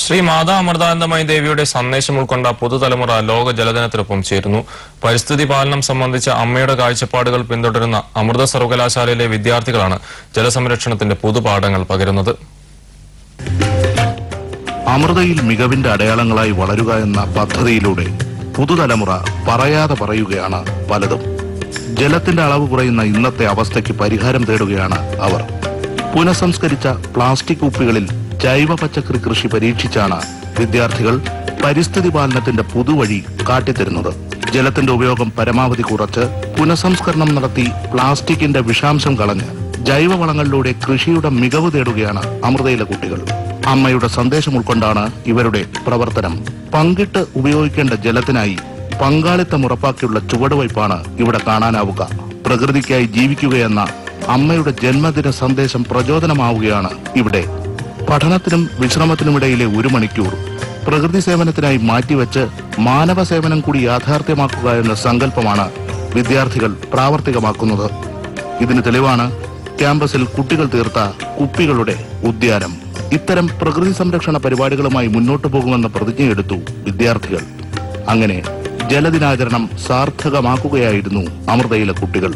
ശ്രീ മാതാ അമൃതാനന്ദമയി ദേവിയുടെ സന്ദേശം ഉൾക്കൊണ്ട പുതുതലമുറ ലോക ജലദിനത്തിനൊപ്പം ചേരുന്നു. പരിസ്ഥിതി പാലനം സംബന്ധിച്ച അമ്മയുടെ കാഴ്ചപ്പാടുകൾ പിന്തുടരുന്ന അമൃത സർവകലാശാലയിലെ വിദ്യാർത്ഥികളാണ് ജലസംരക്ഷണത്തിന്റെ പുതുപാഠങ്ങൾ പകരുന്നത്. അമൃതയിൽ മികവിന്റെ അടയാളങ്ങളായി വളരുക എന്ന പദ്ധതിയിലൂടെ പുതുതലമുറ പറയാതെ പറയുകയാണ് പലതും. ജലത്തിന്റെ അളവ് കുറയുന്ന ഇന്നത്തെ അവസ്ഥയ്ക്ക് പരിഹാരം തേടുകയാണ് അവർ. പുനഃസംസ്കരിച്ച പ്ലാസ്റ്റിക് കുപ്പികളിൽ ജൈവ പച്ചക്കറി കൃഷി പരീക്ഷിച്ചാണ് വിദ്യാർത്ഥികൾ പരിസ്ഥിതി പാലനത്തിന്റെ പുതുവഴി കാട്ടിത്തരുന്നത്. ജലത്തിന്റെ ഉപയോഗം പരമാവധി കുറച്ച് പുനഃസംസ്കരണം നടത്തി പ്ലാസ്റ്റിക്കിന്റെ വിഷാംശം കളഞ്ഞ് ജൈവവളങ്ങളിലൂടെ കൃഷിയുടെ മികവ് തേടുകയാണ് അമൃതയിലെ കുട്ടികൾ. അമ്മയുടെ സന്ദേശം ഉൾക്കൊണ്ടാണ് ഇവരുടെ പ്രവർത്തനം. പങ്കിട്ട് ഉപയോഗിക്കേണ്ട ജലത്തിനായി പങ്കാളിത്തം ഉറപ്പാക്കിയുള്ള ചുവടുവയ്പാണ് ഇവിടെ കാണാനാവുക. പ്രകൃതിക്കായി ജീവിക്കുകയെന്ന അമ്മയുടെ ജന്മദിന സന്ദേശം പ്രചോദനമാവുകയാണ് ഇവിടെ. പഠനത്തിനും വിശ്രമത്തിനുമിടയിലെ 1 മണിക്കൂർ പ്രകൃതി സേവനത്തിനായി മാറ്റിവെച്ച് മാനവ സേവനം കൂടി യാഥാർത്ഥ്യമാക്കുക എന്ന സങ്കല്പമാണ് വിദ്യാർത്ഥികൾ പ്രാവർത്തികമാക്കുന്നത്. ഇതിന് തെളിവാണ് ക്യാമ്പസിൽ കുട്ടികൾ തീർത്ത കുപ്പികളുടെ ഉദ്യാനം. ഇത്തരം പ്രകൃതി സംരക്ഷണ പരിപാടികളുമായി മുന്നോട്ടു പോകുമെന്ന പ്രതിജ്ഞയെടുത്തു വിദ്യാർത്ഥികൾ. അങ്ങനെ ജലദിനാചരണം സാർത്ഥകമാക്കുകയായിരുന്നു അമൃതയിലെ കുട്ടികൾ.